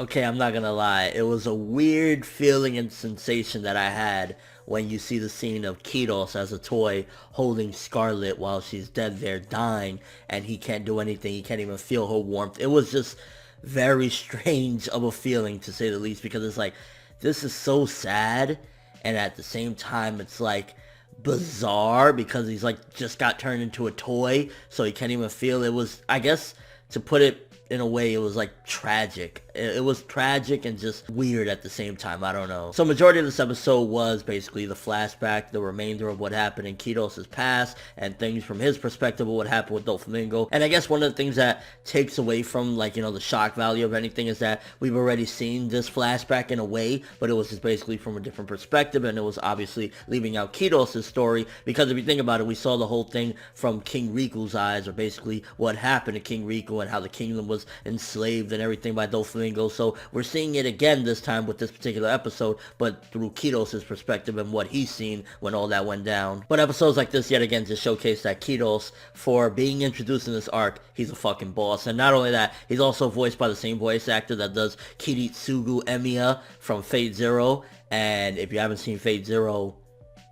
Okay, I'm not gonna lie. It was a weird feeling and sensation that I had when you see the scene of Kyros as a toy holding Scarlet while she's dead there dying and he can't do anything. He can't even feel her warmth. It was just very strange of a feeling, to say the least, because it's like, this is so sad, and at the same time it's like bizarre because he's like just got turned into a toy, so he can't even feel. It was, I guess, to put it in a way, it was like tragic. It was tragic and just weird at the same time. I don't know. So majority of this episode was basically the flashback, the remainder of what happened in Kyros' past, and things from his perspective of what happened with Doflamingo. And I guess one of the things that takes away from, like, you know, the shock value of anything is that we've already seen this flashback in a way, but it was just basically from a different perspective, and it was obviously leaving out Kyros' story, because if you think about it, we saw the whole thing from King Riku's eyes, or basically what happened to King Riku and how the kingdom was enslaved and everything by Doflamingo. So we're seeing it again this time with this particular episode, but through Kyros' perspective and what he's seen when all that went down. But episodes like this yet again just showcase that Kyros, for being introduced in this arc, he's a fucking boss. And not only that, he's also voiced by the same voice actor that does Kiritsugu Emiya from Fate Zero. And if you haven't seen Fate Zero,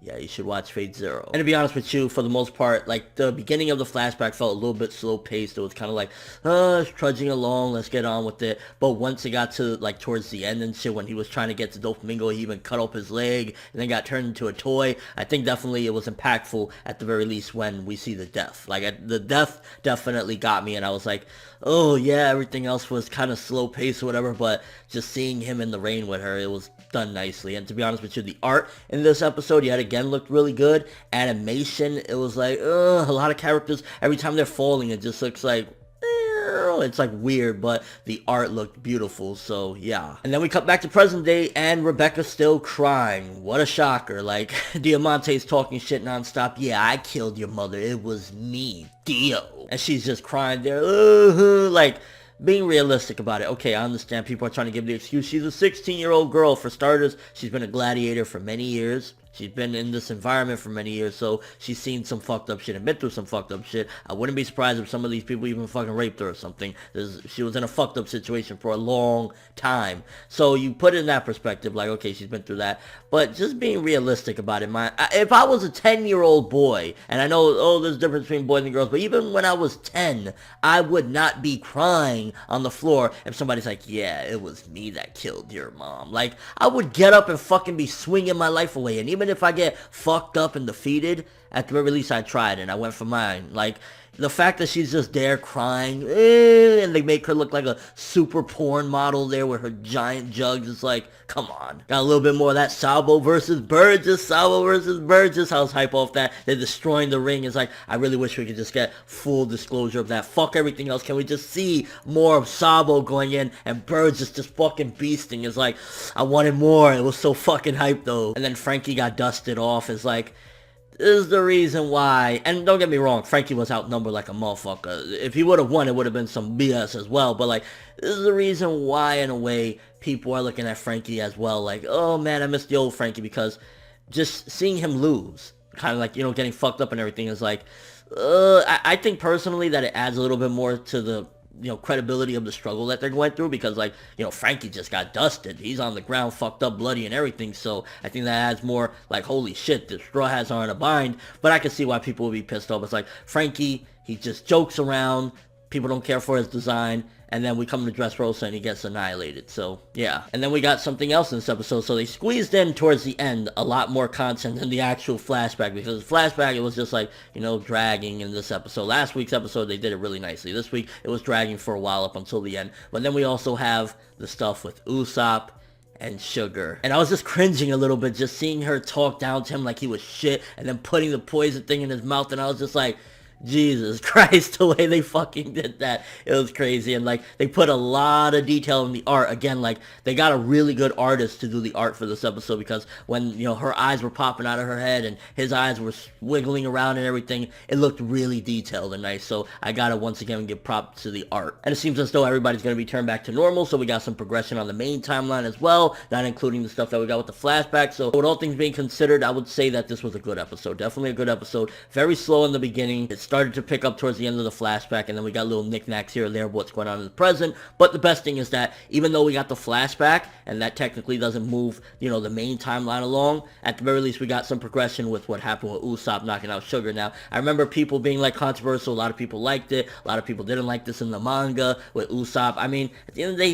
yeah, you should watch Fate Zero. And to be honest with you, for the most part, like, the beginning of the flashback felt a little bit slow-paced. It was kind of like, it's trudging along, let's get on with it. But once it got to, like, towards the end and shit, when he was trying to get to Doflamingo, he even cut off his leg and then got turned into a toy. I think definitely it was impactful, at the very least, when we see the death. Like, the death definitely got me, and I was like, oh yeah, everything else was kind of slow-paced or whatever, but just seeing him in the rain with her, it was done nicely. And to be honest with you, the art in this episode yet again looked really good. Animation, it was like, a lot of characters, every time they're falling, it just looks like, it's like weird, but the art looked beautiful, so yeah. And then we cut back to present day, and Rebecca's still crying. What a shocker. Like, Diamante's talking shit nonstop. Yeah, I killed your mother. It was me, Dio. And she's just crying there, like, being realistic about it. Okay, I understand people are trying to give the excuse. She's a 16-year-old girl. For starters, she's been a gladiator for many years. She's been in this environment for many years, so she's seen some fucked up shit and been through some fucked up shit. I wouldn't be surprised if some of these people even fucking raped her or something. She was in a fucked up situation for a long time. So you put it in that perspective, like, okay, she's been through that. But just being realistic about it, if I was a 10-year-old boy, and I know, there's a difference between boys and girls, but even when I was 10, I would not be crying on the floor if somebody's like, yeah, it was me that killed your mom. Like, I would get up and fucking be swinging my life away, and even if I get fucked up and defeated, at the very least I tried and I went for mine. Like, the fact that she's just there crying, and they make her look like a super porn model there with her giant jugs, it's like, come on. Got a little bit more of that Sabo versus Burgess, Sabo versus Burgess. I was hype off that. They're destroying the ring. It's like, I really wish we could just get full disclosure of that. Fuck everything else. Can we just see more of Sabo going in and Burgess just fucking beasting? It's like, I wanted more. It was so fucking hype though. And then Frankie got dusted off. It's like, this is the reason why, and don't get me wrong, Frankie was outnumbered like a motherfucker. If he would have won, it would have been some BS as well, but like, this is the reason why, in a way, people are looking at Frankie as well, like, oh man, I miss the old Frankie, because just seeing him lose, kind of like, you know, getting fucked up and everything is like, I think personally that it adds a little bit more to the, you know, credibility of the struggle that they're going through, because, like, you know, Frankie just got dusted. He's on the ground fucked up, bloody and everything, so I think that adds more, like, holy shit, the Straw Hats are in a bind. But I can see why people would be pissed off. It's like, Frankie, he just jokes around, people don't care for his design, and then we come to Dressrosa and he gets annihilated. So yeah. And then we got something else in this episode. So they squeezed in towards the end a lot more content than the actual flashback, because the flashback, it was just like, you know, dragging in this episode. Last week's episode, they did it really nicely. This week, it was dragging for a while up until the end. But then we also have the stuff with Usopp and Sugar. And I was just cringing a little bit, just seeing her talk down to him like he was shit, and then putting the poison thing in his mouth, and I was just like, Jesus Christ, the way they fucking did that, it was crazy. And like, they put a lot of detail in the art. Again, like, they got a really good artist to do the art for this episode, because when, you know, her eyes were popping out of her head and his eyes were wiggling around and everything, it looked really detailed and nice. So I gotta once again give props to the art. And it seems as though everybody's gonna be turned back to normal, so we got some progression on the main timeline as well, not including the stuff that we got with the flashback. So with all things being considered, I would say that this was a good episode. Definitely a good episode. Very slow in the beginning. It's started to pick up towards the end of the flashback, and then we got little knickknacks here and there of what's going on in the present. But the best thing is that even though we got the flashback, and that technically doesn't move, you know, the main timeline along, at the very least we got some progression with what happened with Usopp knocking out Sugar. Now, I remember people being like controversial. A lot of people liked it. A lot of people didn't like this in the manga with Usopp. I mean, at the end of the day,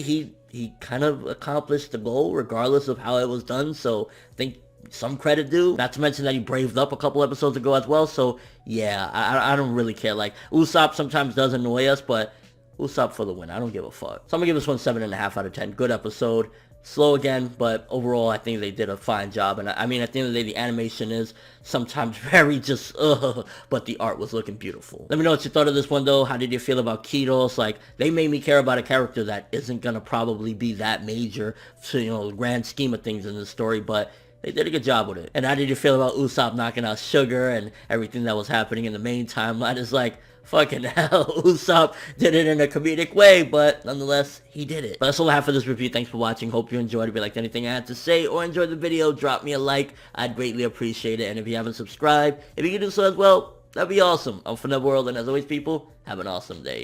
he kind of accomplished the goal regardless of how it was done. So I think some credit due. Not to mention that he braved up a couple episodes ago as well. So yeah, I don't really care. Like, Usopp sometimes does annoy us, but Usopp for the win. I don't give a fuck. So I'm gonna give this one 7.5 out of 10. Good episode. Slow again, but overall I think they did a fine job. And I mean, at the end of the day, the animation is sometimes very just but the art was looking beautiful. Let me know what you thought of this one though. How did you feel about Kyros? Like, they made me care about a character that isn't gonna probably be that major to, you know, the grand scheme of things in the story, but they did a good job with it. And how did you feel about Usopp knocking out Sugar and everything that was happening in the main timeline? Is like, fucking hell, Usopp did it in a comedic way, but nonetheless, he did it. But that's all I have for this review. Thanks for watching. Hope you enjoyed. If you liked anything I had to say or enjoyed the video, drop me a like. I'd greatly appreciate it. And if you haven't subscribed, if you could do so as well, that'd be awesome. I'm ForneverWorld, and as always, people, have an awesome day.